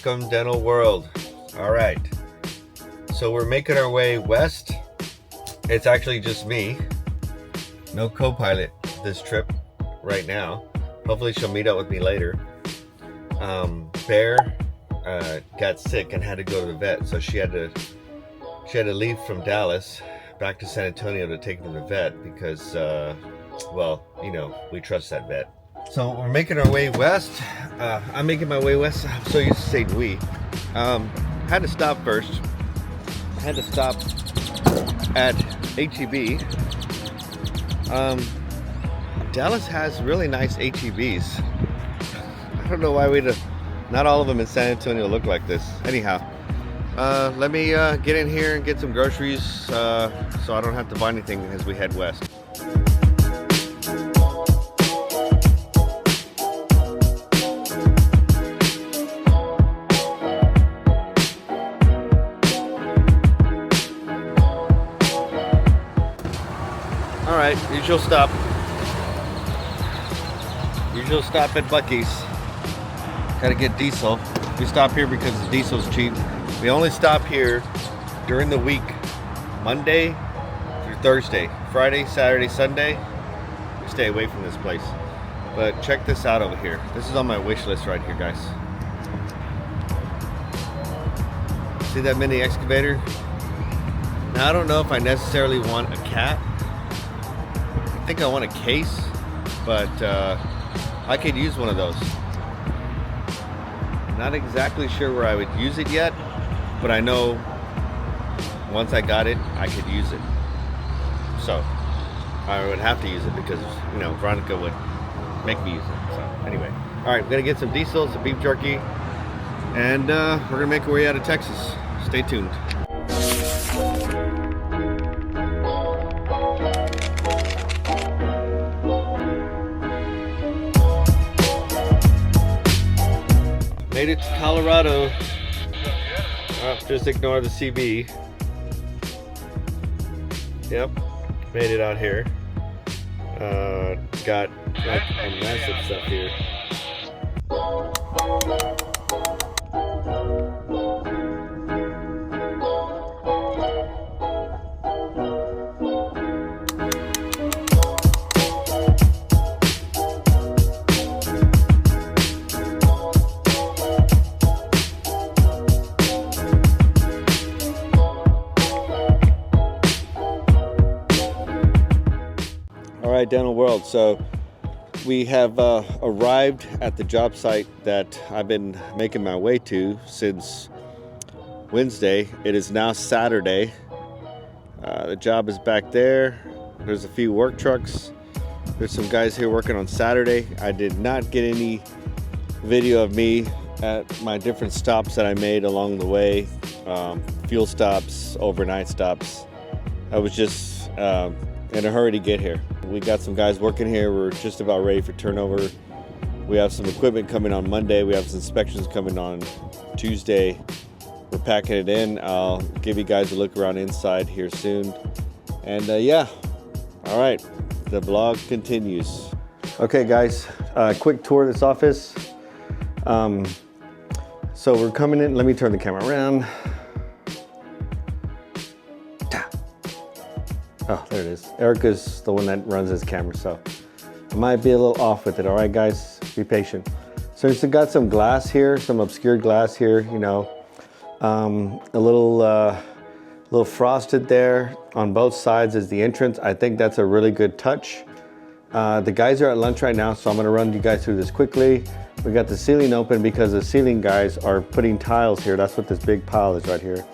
Welcome, dental world. All right, so we're making our way west. It's actually just me, no co-pilot this trip right now. Hopefully she'll meet up with me later. Bear got sick and had to go to the vet, so she had to leave from Dallas back to San Antonio to take him to the vet because well, you know, we trust that vet. So we're making our way west. I'm making my way west. I'm so used to saying we. Had to stop first. Had to stop at HEB. Dallas has really nice HEBs. I don't know why not all of them in San Antonio look like this. Anyhow, let me get in here and get some groceries so I don't have to buy anything as we head west. All right, usual stop at Buc-ee's. Gotta get diesel. We stop here because the diesel's cheap. We only stop here during the week, Monday through Thursday. Friday, Saturday, Sunday, we stay away from this place. But check this out over here. This is on my wish list right here, guys. See that mini excavator? Now I don't know if I necessarily want a cat. I think I want a case, but I could use one of those. Not exactly sure where I would use it yet, but I know once I got it, I could use it. So I would have to use it because, you know, Veronica would make me use it. So anyway, all right, we're gonna get some diesel, some beef jerky, and we're gonna make our way out of Texas. Stay tuned. Made it to Colorado. Just ignore the CB. Yep, made it out here. Got like a massive stuff here. All right, dental world. So we have arrived at the job site that I've been making my way to since Wednesday. It is now Saturday. The job is back there. There's a few work trucks. There's some guys here working on Saturday. I did not get any video of me at my different stops that I made along the way. Fuel stops, overnight stops. I was just in a hurry to get here. We got some guys working here. We're just about ready for turnover. We have some equipment coming on Monday. We have some inspections coming on Tuesday. We're packing it in. I'll give you guys a look around inside here soon. And yeah, all right, the vlog continues. Okay guys, quick tour of this office. So we're coming in, let me turn the camera around. Oh, there it is. Erica's the one that runs this camera, so I might be a little off with it. All right, guys, be patient. So it's got some glass here, some obscured glass here, you know, a little frosted there on both sides is the entrance. I think that's a really good touch. The guys are at lunch right now, so I'm gonna run you guys through this quickly. We got the ceiling open because the ceiling guys are putting tiles here. That's what this big pile is right here.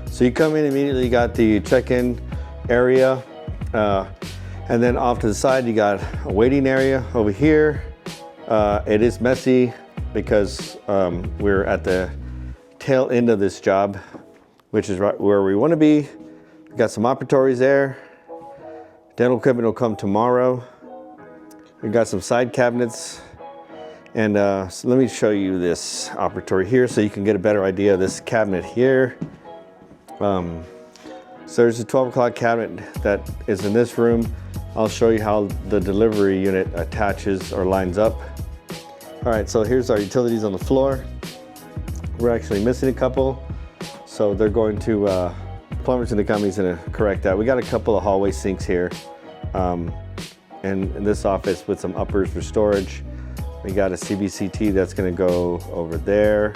So you come in immediately, you got the check-in area, and then off to the side you got a waiting area over here. It is messy because we're at the tail end of this job, which is right where we want to be. We got some operatories there. Dental equipment will come tomorrow. We got some side cabinets, and so let me show you this operatory here so you can get a better idea of this cabinet here. So there's a 12 o'clock cabinet that is in this room. I'll show you how the delivery unit attaches or lines up. All right, so here's our utilities on the floor. We're actually missing a couple. So they're going to, plumber's gonna come, he's gonna correct that. We got a couple of hallway sinks here. And in this office with some uppers for storage. We got a CBCT that's gonna go over there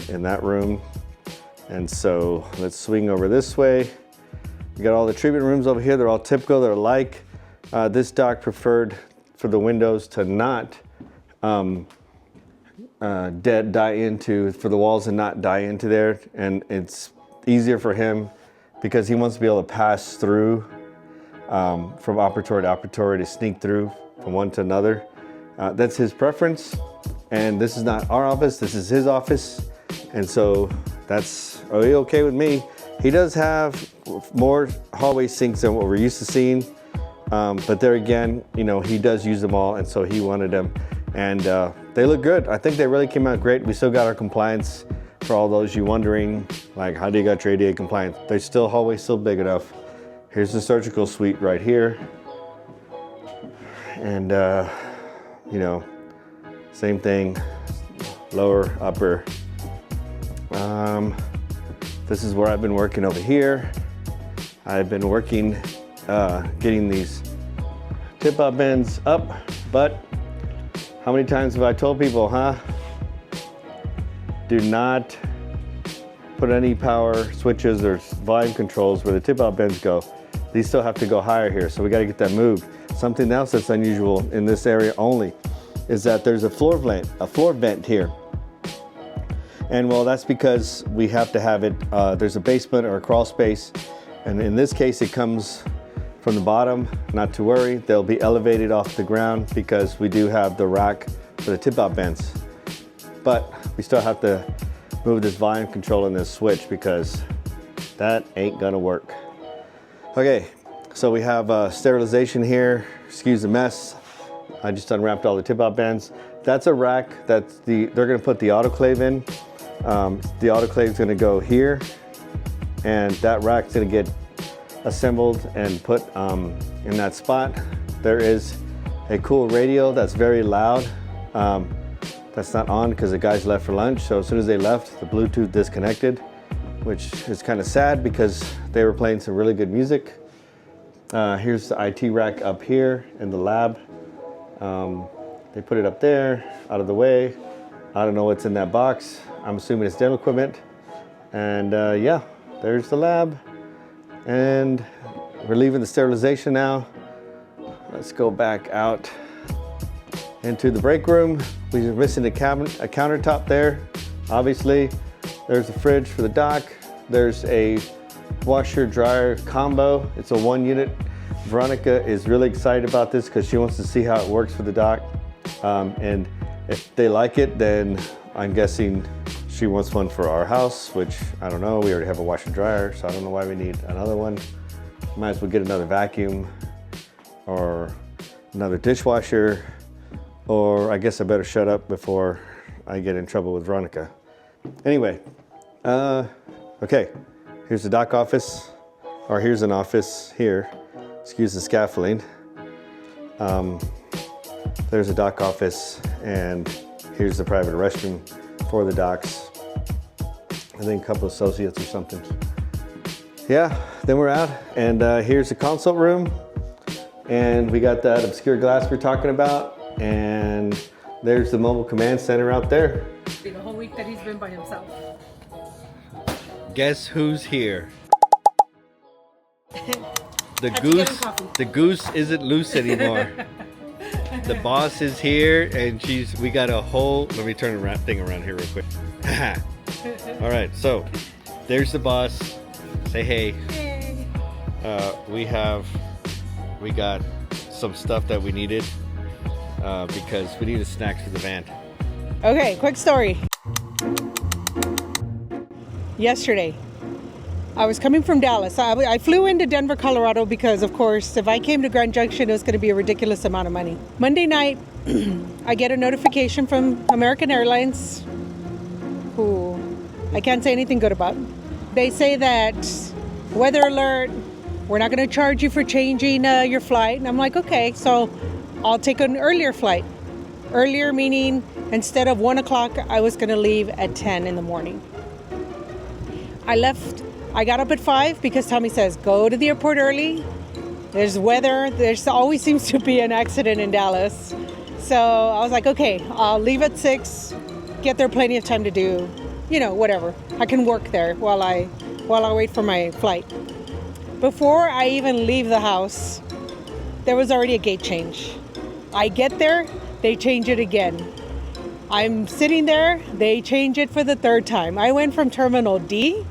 in that room. And so let's swing over this way. We got all the treatment rooms over here. They're all typical, they're alike. This doc preferred for the windows to not die into, for the walls to not die into there. And it's easier for him because he wants to be able to pass through from operatory to operatory, to sneak through from one to another. That's his preference. And this is not our office, this is his office. And so that's okay with me. He does have more hallway sinks than what we're used to seeing. But there again, you know, he does use them all, and so he wanted them. And they look good. I think they really came out great. We still got our compliance for all those you wondering, like, how do you got your ADA compliance? They're still, hallway's still big enough. Here's the surgical suite right here. And, you know, same thing, lower, upper. This is where I've been working over here. I've been working, getting these tip-up bends up, but how many times have I told people, do not put any power switches or volume controls where the tip-up bends go. These still have to go higher here, so we gotta get that moved. Something else that's unusual in this area only is that there's a floor vent here. And well, that's because we have to have it, there's a basement or a crawl space. And in this case, it comes from the bottom. Not to worry, they'll be elevated off the ground because we do have the rack for the tip-out vents. But we still have to move this volume control and this switch because that ain't gonna work. Okay, so we have sterilization here. Excuse the mess. I just unwrapped all the tip-out vents. That's a rack that's they're gonna put the autoclave in. The autoclave is gonna go here, and that rack's gonna get assembled and put in that spot. There is a cool radio that's very loud. That's not on because the guys left for lunch. So as soon as they left, the Bluetooth disconnected, which is kind of sad because they were playing some really good music. Here's the IT rack up here in the lab. They put it up there, out of the way. I don't know what's in that box. I'm assuming it's dental equipment. And yeah, there's the lab. And we're leaving the sterilization now. Let's go back out into the break room. We're missing a cabinet, a countertop there. Obviously, there's a fridge for the dock. There's a washer dryer combo. It's a 1 unit. Veronica is really excited about this because she wants to see how it works for the dock. And if they like it, then I'm guessing she wants one for our house, which I don't know. We already have a washer dryer, so I don't know why we need another one. Might as well get another vacuum or another dishwasher, or I guess I better shut up before I get in trouble with Veronica. Anyway, okay, here's the dock office, or here's an office here. Excuse the scaffolding. There's a dock office, and here's the private restroom for the docks. I think a couple associates or something. Yeah, then we're out, and here's the consult room, and we got that obscure glass we're talking about, and there's the mobile command center out there. The whole week that he's been by himself. Guess who's here? The goose isn't loose anymore. The boss is here, and we got a whole, let me turn the thing around here real quick. All right, so there's the boss. Say hey. Hey. We got some stuff that we needed because we needed snacks for the van. Okay, quick story. Yesterday, I was coming from Dallas. I flew into Denver, Colorado because, of course, if I came to Grand Junction, it was going to be a ridiculous amount of money. Monday night, I get a notification from American Airlines, who I can't say anything good about. They say that weather alert, we're not going to charge you for changing your flight. And I'm like, okay, so I'll take an earlier flight. Earlier meaning Instead of 1 o'clock, I was going to leave at 10 in the morning. I got up at 5 because Tommy says, go to the airport early. There's weather. There's always seems to be an accident in Dallas. So I was like, okay, I'll leave at 6, get there plenty of time to do, whatever. I can work there while I wait for my flight. Before I even leave the house, there was already a gate change. I get there, they change it again. I'm sitting there, they change it for the 3rd time. I went from terminal D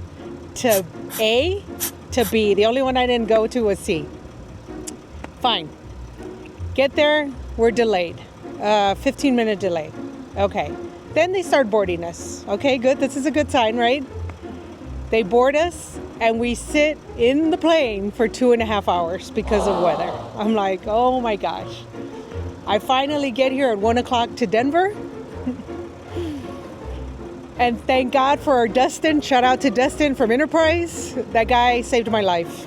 to A to B. The only one I didn't go to was C. Fine. Get there, we're delayed. 15-minute delay. Okay. Then they start boarding us. Okay, good. This is a good sign, right? They board us and we sit in the plane for 2.5 hours because of weather. I'm like, oh my gosh. I finally get here at 1 o'clock to Denver. And thank God for Dustin. Shout out to Dustin from Enterprise. That guy saved my life.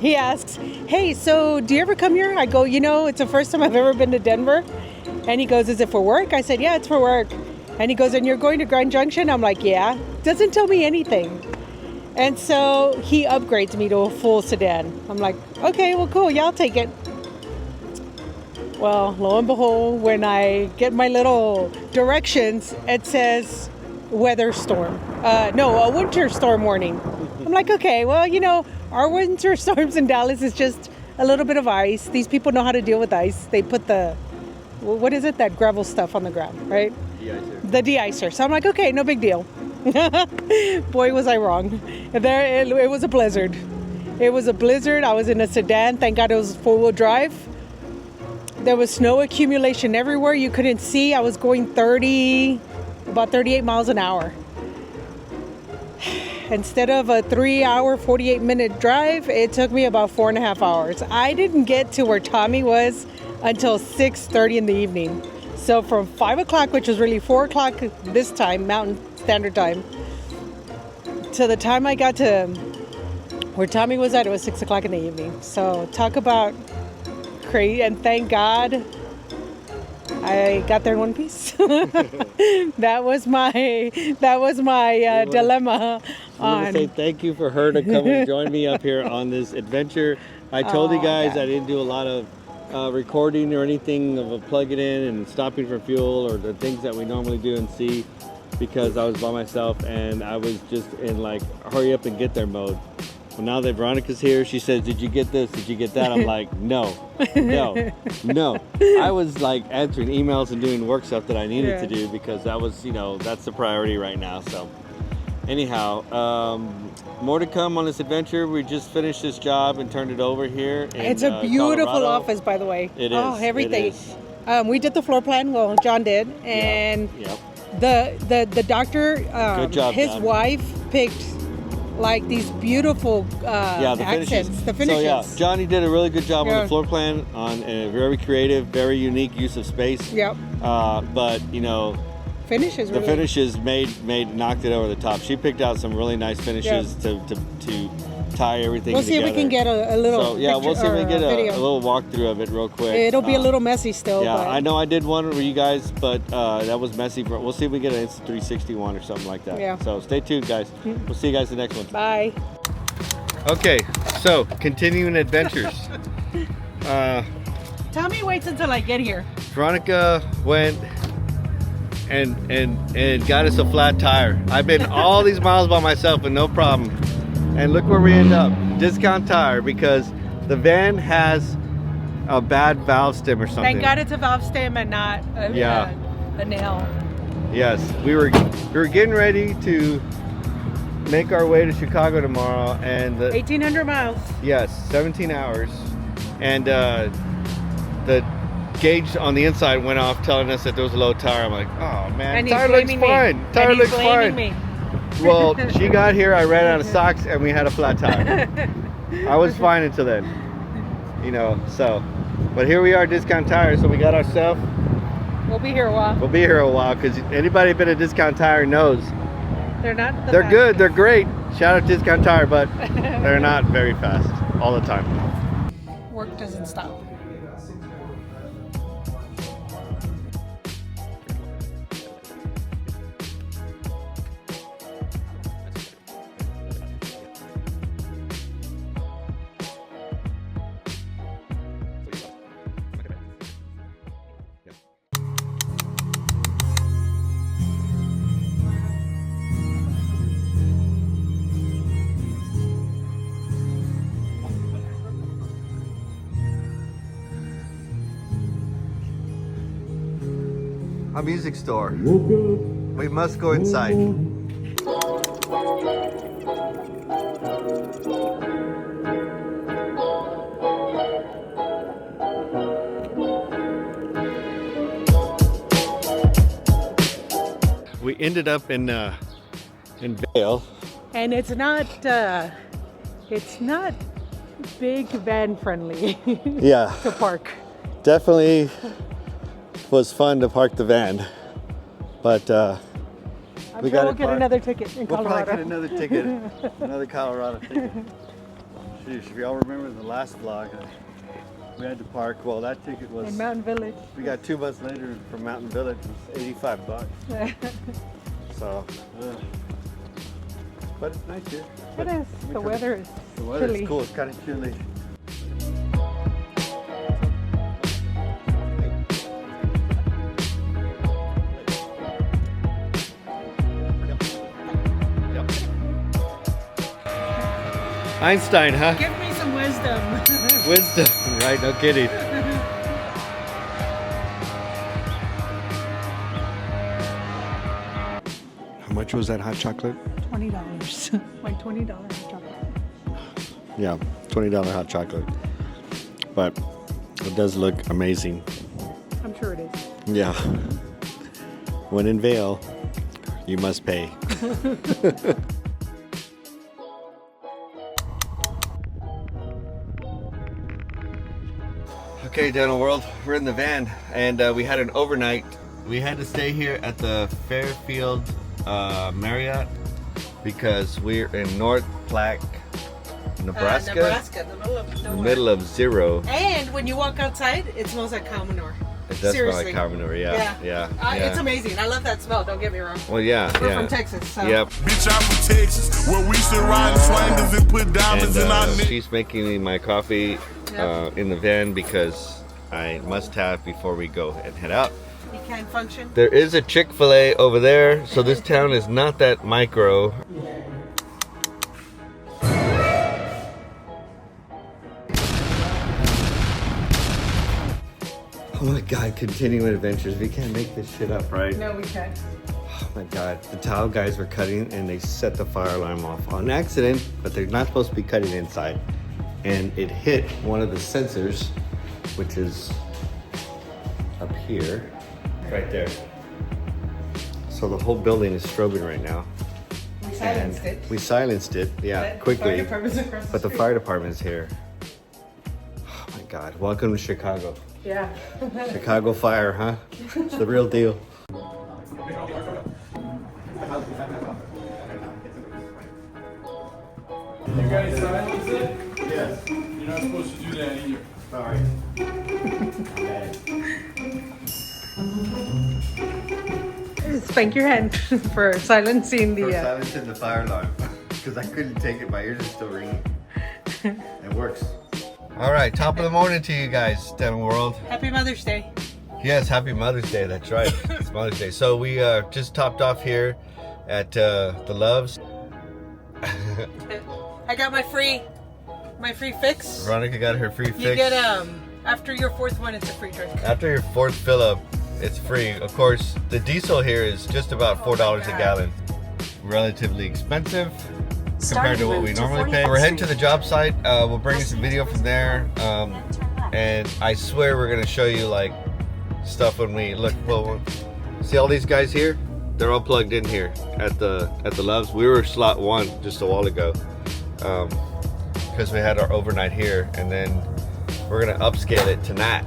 He asks, hey, so do you ever come here? I go, it's the first time I've ever been to Denver. And he goes, is it for work? I said, yeah, it's for work. And he goes, and you're going to Grand Junction? I'm like, yeah. Doesn't tell me anything. And so he upgrades me to a full sedan. I'm like, okay, well, cool. Yeah, I'll take it. Well, lo and behold, when I get my little directions, it says weather storm. A winter storm warning. I'm like, okay, well, our winter storms in Dallas is just a little bit of ice. These people know how to deal with ice. They put what is it? That gravel stuff on the ground, right? De-icer. The de-icer. So I'm like, okay, no big deal. Boy, was I wrong. It was a blizzard. It was a blizzard. I was in a sedan. Thank God it was four-wheel drive. There was snow accumulation everywhere. You couldn't see. I was going about 38 miles an hour. Instead of a 3-hour, 48-minute drive, it took me about 4.5 hours. I didn't get to where Tommy was until 6:30 in the evening. So from 5 o'clock, which was really 4 o'clock this time, Mountain Standard Time, to the time I got to where Tommy was at, it was 6 o'clock in the evening. So talk about crazy, and thank God I got there in one piece. That was my dilemma. I want to say thank you for her to come and join me up here on this adventure. I told you guys I didn't do a lot of recording or anything of plug it in and stopping for fuel or the things that we normally do and see, because I was by myself and I was just in like hurry up and get there mode. Well, now that Veronica's here, she says, did you get this? Did you get that? I'm like, no. I was like answering emails and doing work stuff that I needed to do because that was, that's the priority right now. So anyhow, more to come on this adventure. We just finished this job and turned it over here. It's a beautiful Colorado. Office, by the way. It is. Oh, everything. It is. We did the floor plan. Well, John did. And the doctor, good job, his John. wife picked like these beautiful accents, the finishes. So Johnny did a really good job on the floor plan, on a very creative, very unique use of space. Yep. But finishes. The finishes knocked it over the top. She picked out some really nice finishes to tie everything together. We'll see if we can get a little. So we'll see if we can get a little walkthrough of it real quick. It'll be a little messy still. Yeah, but I know I did one for you guys, but that was messy. We'll see if we get an Insta 360 one or something like that. Yeah. So stay tuned, guys. We'll see you guys in the next one. Bye. Okay, so continuing adventures. Tommy waits until I get here. Veronica went and got us a flat tire. I've been all these miles by myself and no problem. And look where we end up. Discount tire, because the van has a bad valve stem or something. Thank God it's a valve stem and not a nail. Yes, we were getting ready to make our way to Chicago tomorrow, and 1,800 miles. Yes, 17 hours, and the gauge on the inside went off, telling us that there was a low tire. I'm like, oh man, tire looks fine. Tire looks fine. Me. Well, she got here, I ran out of socks, and we had a flat tire. I was fine until then, so. But here we are, Discount Tire, so we got our stuff. We'll be here a while. We'll be here a while, because anybody been at Discount Tire knows. They're not They're good, they're great. Shout out Discount Tire, but they're not very fast all the time. Work doesn't stop. a music store. We must go inside. We ended up in Vail. And it's not big van friendly Yeah, to park. definitely was fun to park the van, but I'm we sure got we'll it get parked. another ticket in We'll Colorado. probably get another ticket, another Colorado ticket. Sheesh, if y'all remember the last vlog, we had to park. Well, that ticket was In Mountain Village. we got 2 months later from Mountain Village. It was $85. So, but it's nice here. It is. The weather is The weather's chilly. cool. It's kind of chilly. Einstein, huh? Give me some wisdom. Wisdom, right? No kidding. How much was that hot chocolate? $20. Like $20 chocolate. Yeah, $20 hot chocolate. But it does look amazing. I'm sure it is. Yeah. When in Vail, you must pay. Okay, Dental World, we're in the van and we had an overnight. We had to stay here at the Fairfield Marriott because we're in North Platte, Nebraska. Nebraska, the middle of The nowhere. middle of zero. And when you walk outside, it smells like cow manure. It does smell Seriously. like cow manure, yeah. It's amazing. I love that smell. Don't get me wrong. Well, yeah, We're yeah. from Texas, so. Yep. Bitch, I'm from Texas, where we should ride swangers and put diamonds in our And neck. she's making me my coffee Yep. in the van because I must have before we go and head out. You can't function. There is a Chick-fil-A over there, so this town is not that micro. Oh my god, continuing adventures. We can't make this shit up, right? No, we can't. Oh my god, the tile guys were cutting and they set the fire alarm off on accident, but they're not supposed to be cutting inside. And it hit one of the sensors, which is up here, right there. So the whole building is strobing right now. We silenced And it. we silenced it, yeah, But the quickly. fire department's across But the street. fire department's here. Oh my god, welcome to Chicago. Yeah. Chicago fire, huh? It's the real deal. You guys silence it? Yes. You're not supposed to do that either. Sorry. Spank your hand for silencing For the. silencing the fire alarm because I couldn't take it. My ears are still ringing. It works. All right, top of the morning to you guys, Dental World. Happy Mother's Day. Yes, happy Mother's Day. That's right. It's Mother's Day. So we just topped off here at the Loves. I got my free fix. Veronica got her free fix. You get after your fourth one, it's a free drink. After your fourth fill up, it's free. Of course, the diesel here is just about $4 a gallon. Relatively expensive compared to what we normally pay. We're heading to the job site. We'll bring you some video from there. And I swear we're gonna show you like stuff when we look. Well, see all these guys here? They're all plugged in here at the Loves. We were slot 1 just a while ago because we had our overnight here, and then we're gonna upscale it tonight.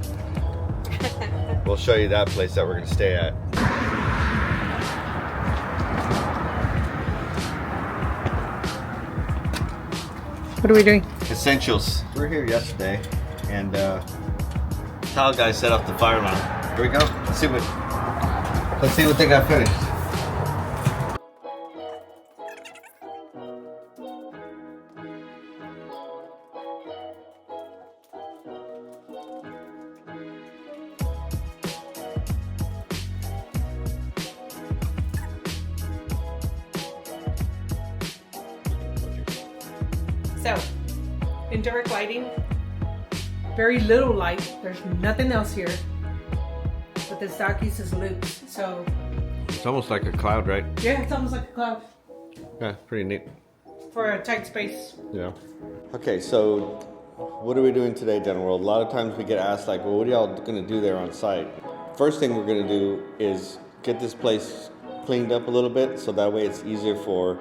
We'll show you that place that we're gonna stay at. What are we doing? Essentials. We were here yesterday, and tile guy set off the fire alarm. Here we go. Let's see what they got finished. So, in direct lighting, very little light. There's nothing else here. but this dock uses loops. So It's almost like a cloud, right? yeah, it's almost like a cloud Yeah, pretty neat. for a tight space. Yeah. Okay, so what are we doing today, Dental World? A lot of times we get asked, like, well, what are y'all going to do there on site? First thing we're going to do is get this place cleaned up a little bit, so that way it's easier for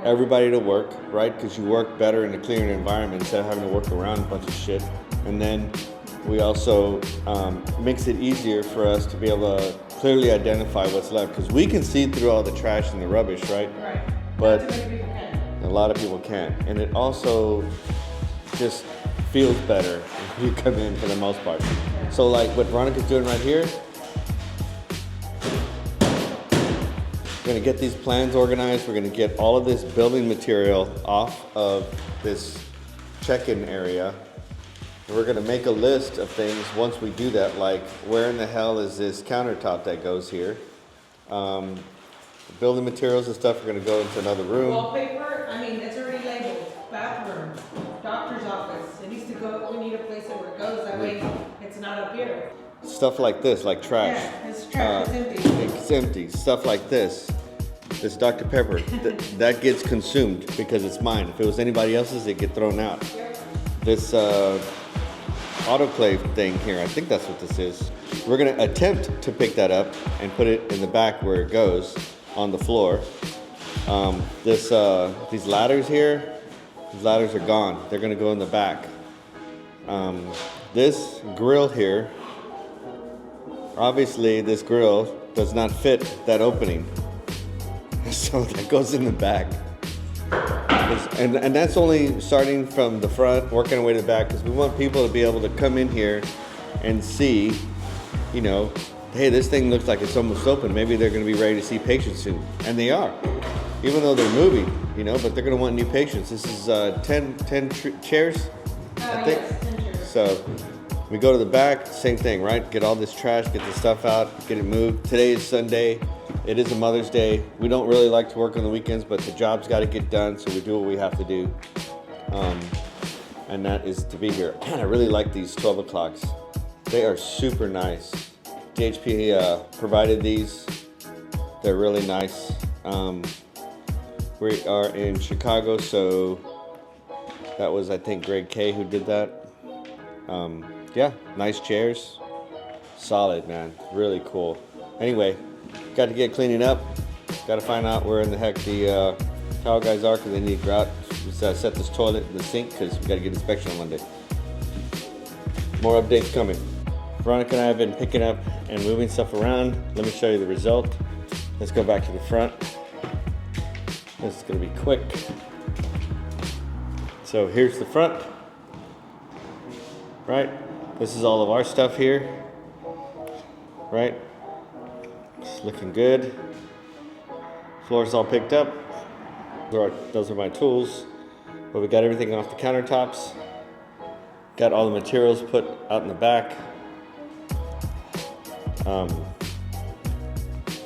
everybody to work, right? Because you work better in a cleaner environment instead of having to work around a bunch of shit. And then we also makes it easier for us to be able to clearly identify what's left, because we can see through all the trash and the rubbish, right? Right. But Not too many people can. a lot of people can't, and it also just feels better if you come in for the most part. So like what Veronica's doing right here, we're gonna get these plans organized. We're gonna get all of this building material off of this check-in area. We're gonna make a list of things once we do that, like where in the hell is this countertop that goes here? Building materials and stuff are gonna go into another room. Wallpaper, I mean, it's already labeled. Bathroom, doctor's office. It needs to go, we need a place where it goes. That way it's not up here. Stuff like this, like trash. Yeah, this trash is empty. It's empty. Stuff like this. This Dr. Pepper, that gets consumed because it's mine. If it was anybody else's, it'd get thrown out. This autoclave thing here, I think that's what this is. We're gonna attempt to pick that up and put it in the back where it goes, on the floor. These ladders here, these ladders are gone. They're gonna go in the back. This grill here, obviously this grill does not fit that opening. So that goes in the back. And that's only starting from the front, working our way to the back, because we want people to be able to come in here and see, you know, hey, this thing looks like it's almost open. Maybe they're going to be ready to see patients soon. And they are, even though they're moving, you know, but they're going to want new patients. This is 10 chairs, I think. Yes, 10 chairs. So we go to the back, same thing, right? Get all this trash, get the stuff out, get it moved. Today is Sunday. It is a Mother's Day. We don't really like to work on the weekends, but the job's got to get done, so we do what we have to do. And that is to be here. Man, I really like these 12 o'clocks. They are super nice. DHP provided these. They're really nice. We are in Chicago, so that was, I think, Greg K who did that. Yeah, nice chairs. Solid, man. Really cool. Anyway, got to get cleaning up. Got to find out where in the heck the towel guys are, because they need to go out. Just set this toilet in the sink, because we got to get inspection on Monday. More updates coming. Veronica and I have been picking up and moving stuff around. Let me show you the result. Let's go back to the front. This is going to be quick. So here's the front. Right? This is all of our stuff here. Right? It's looking good. Floor's all picked up. Those are my tools. But we got everything off the countertops. Got all the materials put out in the back.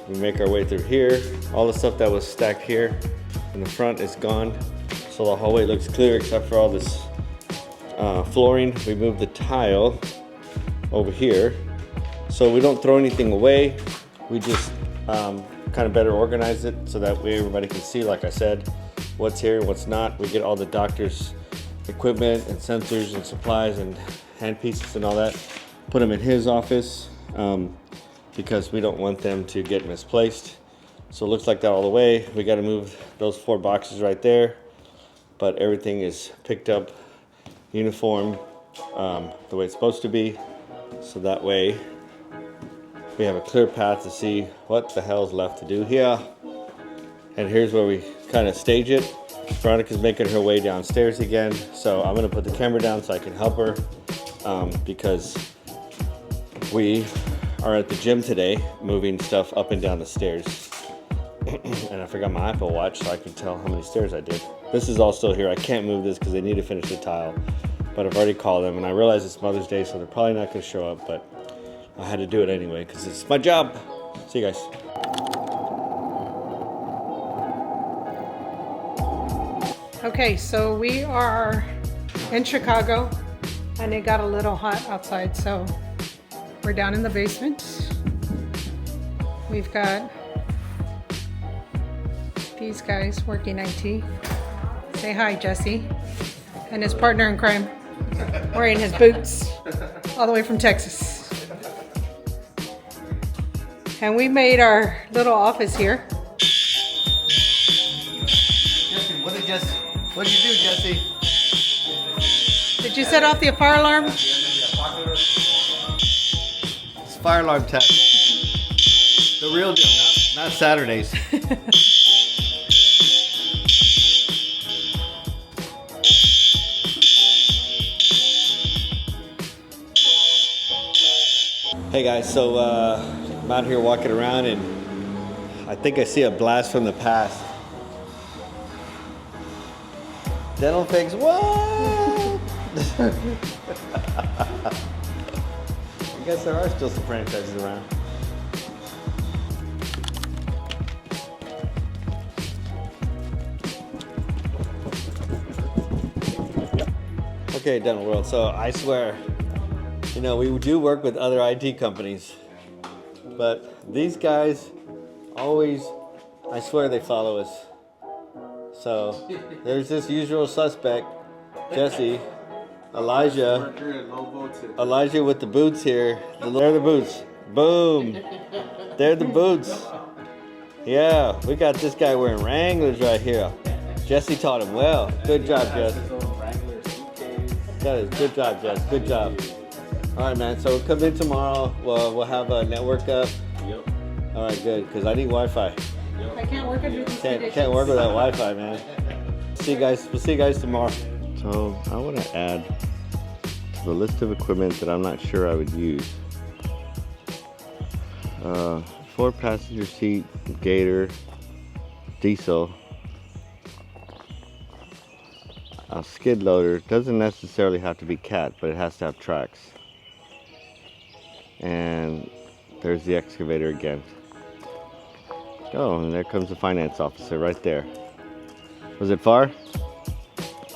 We make our way through here. All the stuff that was stacked here in the front is gone. So the hallway looks clear except for all this flooring. We moved the tile over here. So we don't throw anything away. We just kind of better organize it so that way everybody can see, like I said, what's here and what's not. We get all the doctor's equipment and sensors and supplies and hand pieces and all that. Put them in his office because we don't want them to get misplaced. So it looks like that all the way. We got to move those 4 boxes right there, but everything is picked up uniform the way it's supposed to be. So that way we have a clear path to see what the hell's left to do here. And here's where we kind of stage it. Veronica's making her way downstairs again. So I'm gonna put the camera down so I can help her because we are at the gym today, moving stuff up and down the stairs. And I forgot my Apple Watch so I can tell how many stairs I did. This is all still here. I can't move this because they need to finish the tile. But I've already called them and I realize it's Mother's Day, so they're probably not gonna show up, but I had to do it anyway because it's my job. See you guys. Okay, so we are in Chicago and it got a little hot outside, so we're We're down in the basement. We've got these guys working IT. Say hi, Jesse. And his partner in crime, wearing his boots, all the way from Texas. And we made our little office here. Jesse, what did you do, Jesse? Did you set off the fire alarm? It's fire alarm test. The real deal, not Saturdays. Hey guys, so I'm out here walking around and I think I see a blast from the past. Dental fix, what? I guess there are still some franchises around. Okay, Dental World, so I swear, you know, we do work with other IT companies, but these guys always, I swear they follow us. So there's this usual suspect, Jesse, Elijah with the boots here. They're the boots. Boom. They're the boots. Yeah, we got this guy wearing Wranglers right here. Jesse taught him well. Good job, Jess. Good job, Jess. Good job. All right, man. So we'll come in tomorrow. We'll have a network up. Yep. All right, good. Because I need Wi-Fi. I can't work under these conditions. Can't work without Wi-Fi, man. See you guys. We'll see you guys tomorrow. So I want to add to the list of equipment that I'm not sure I would use. 4-passenger seat, Gator, diesel. A skid loader. Doesn't necessarily have to be cat, but it has to have tracks. And there's the excavator again. Oh, and there comes the finance officer right there. Was it far?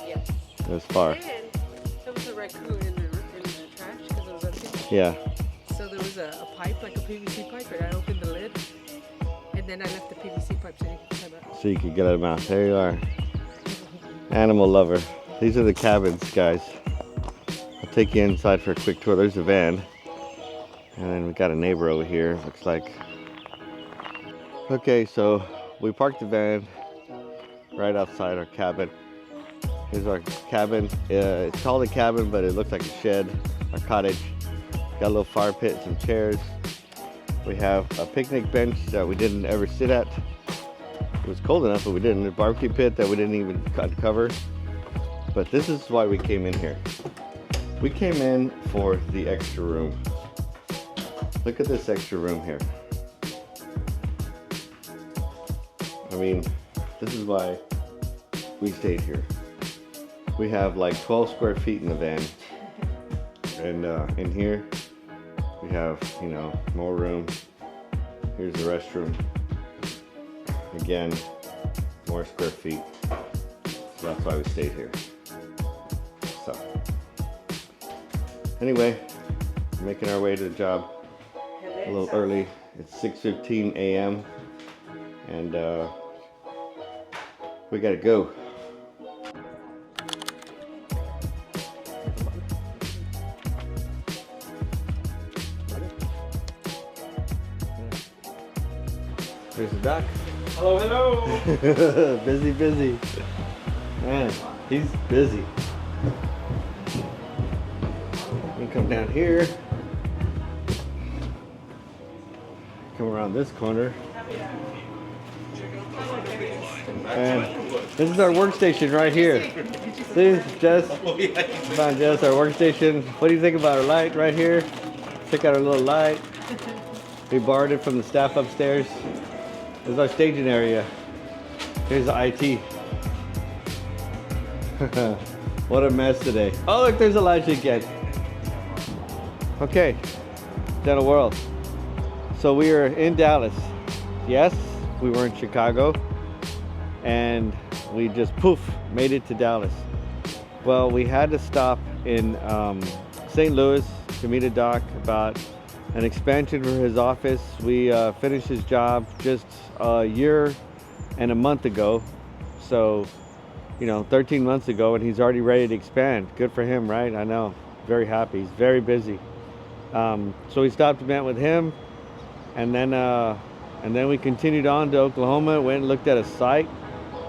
Yes. It was far. And there was a raccoon in the trash because it was empty. Yeah. So there was a pipe, like a PVC pipe, and I opened the lid. And then I left the PVC pipe so you could come out. So you could get them out. There you are. Animal lover. These are the cabins, guys. I'll take you inside for a quick tour. There's a van. And then we got a neighbor over here, looks like. Okay, so we parked the van right outside our cabin. Here's our cabin. It's called a cabin, but it looks like a shed, our cottage. Got a little fire pit, some chairs. We have a picnic bench that we didn't ever sit at. It was cold enough, but we didn't. A barbecue pit that we didn't even cover. But this is why we came in here. We came in for the extra room. Look at this extra room here. I mean, this is why we stayed here. We have like 12 square feet in the van. And in here, we have, you know, more room. Here's the restroom. Again, more square feet. So that's why we stayed here. So, anyway, making our way to the job. A little early. It's 6:15 a.m. and we gotta go. There's the doc. Hello, hello. Busy. Man, he's busy. We come down here. Come around this corner. And this is our workstation right here. See, Jess? Found Jess, our workstation. What do you think about our light right here? Check out our little light. We borrowed it from the staff upstairs. This is our staging area. Here's the IT. What a mess today. Oh, look, there's Elijah again. Okay, Dental World. So we are in Dallas. Yes, we were in Chicago. And we just poof, made it to Dallas. Well, we had to stop in St. Louis to meet a doc about an expansion for his office. We finished his job just a year and a month ago. So, you know, 13 months ago, and he's already ready to expand. Good for him, right? I know. Very happy. He's very busy. So we stopped and met with him, and then we continued on to Oklahoma. Went and looked at a site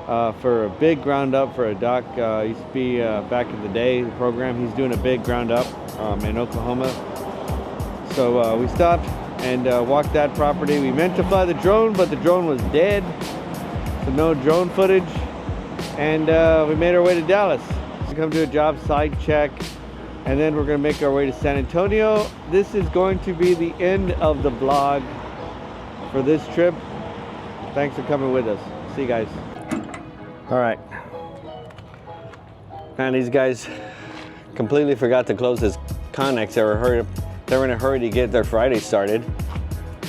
for a big ground up for a doc. Used to be back in the day the program. He's doing a big ground up in Oklahoma. So we stopped and walked that property. We meant to fly the drone, but the drone was dead, so no drone footage. And we made our way to Dallas to come do a job site check, and then we're gonna make our way to San Antonio. This is going to be the end of the vlog for this trip. Thanks for coming with us. See you guys. All right. And these guys completely forgot to close his Connex. They were in a hurry to get their Friday started.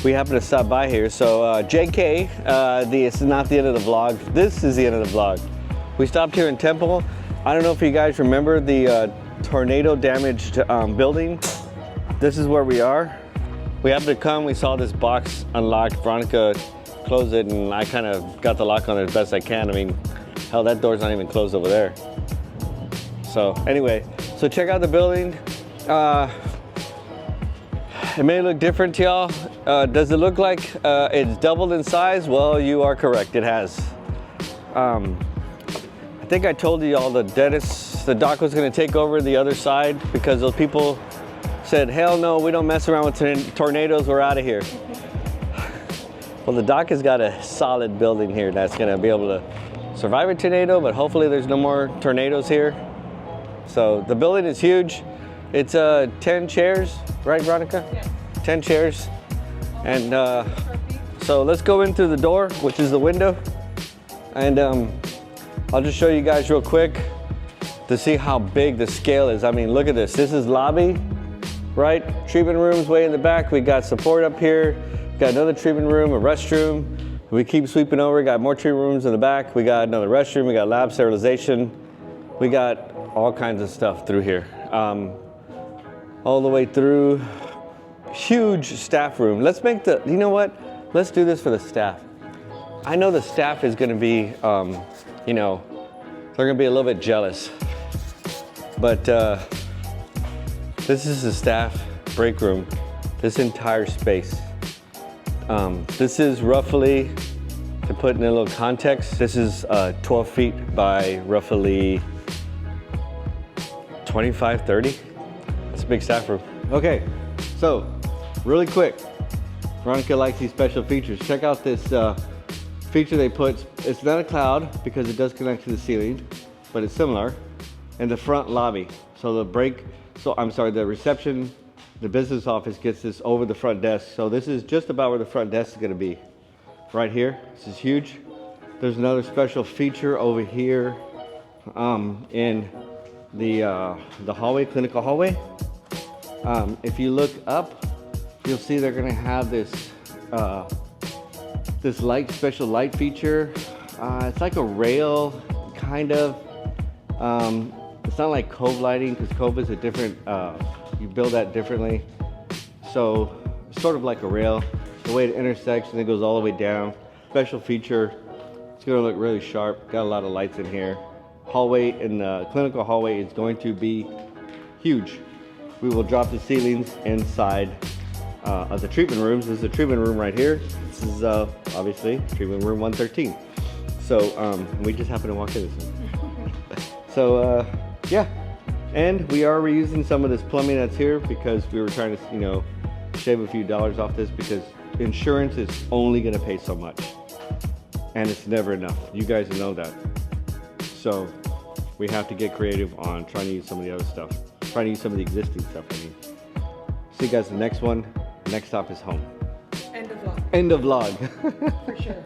We happened to stop by here. So JK, this is not the end of the vlog. This is the end of the vlog. We stopped here in Temple. I don't know if you guys remember the tornado damaged building. This is where we are. We happened to come, we saw this box unlocked. Veronica closed it, and I kind of got the lock on it as best I can. I mean, hell, that door's not even closed over there. So anyway, so check out the building. It may look different to y'all. Does it look like it's doubled in size? Well, you are correct, it has. I think I told you all the doc was gonna take over the other side because those people said, hell no, we don't mess around with tornadoes, we're out of here. Well, the doc has got a solid building here that's gonna be able to survive a tornado, but hopefully there's no more tornadoes here. So the building is huge. It's 10 chairs, right, Veronica? Yeah. 10 chairs. And so let's go in through the door, which is the window. And I'll just show you guys real quick to see how big the scale is. I mean, look at this. This is lobby, right? Treatment room's way in the back. We got support up here. We got another treatment room, a restroom. We keep sweeping over. We got more treatment rooms in the back. We got another restroom. We got lab sterilization. We got all kinds of stuff through here. All the way through. Huge staff room. Let's make the, you know what? Let's do this for the staff. I know the staff is gonna be, you know, they're gonna be a little bit jealous. But this is the staff break room, this entire space. This is roughly, to put in a little context, this is 12 feet by roughly 25, 30. It's a big staff room. Okay, so really quick, Veronica likes these special features. Check out this feature they put. It's not a cloud because it does connect to the ceiling, but it's similar. In the front lobby. So the reception, the business office gets this over the front desk. So this is just about where the front desk is gonna be. Right here, this is huge. There's another special feature over here in the hallway, clinical hallway. If you look up, you'll see they're gonna have this this special light feature. It's like a rail, kind of. It's not like cove lighting, because cove is a different, you build that differently. So it's sort of like a rail. The way it intersects and it goes all the way down. Special feature. It's gonna look really sharp. Got a lot of lights in here. Hallway in the clinical hallway is going to be huge. We will drop the ceilings inside of the treatment rooms. This is a treatment room right here. This is obviously treatment room 113. So we just happened to walk in this one. So yeah, and we are reusing some of this plumbing that's here because we were trying to, you know, shave a few dollars off this because insurance is only gonna pay so much. And it's never enough. You guys know that. So we have to get creative on trying to use some of the other stuff. Trying to use some of the existing stuff, I mean. See you guys in the next one. Next stop is home. End of vlog. End of vlog. For sure.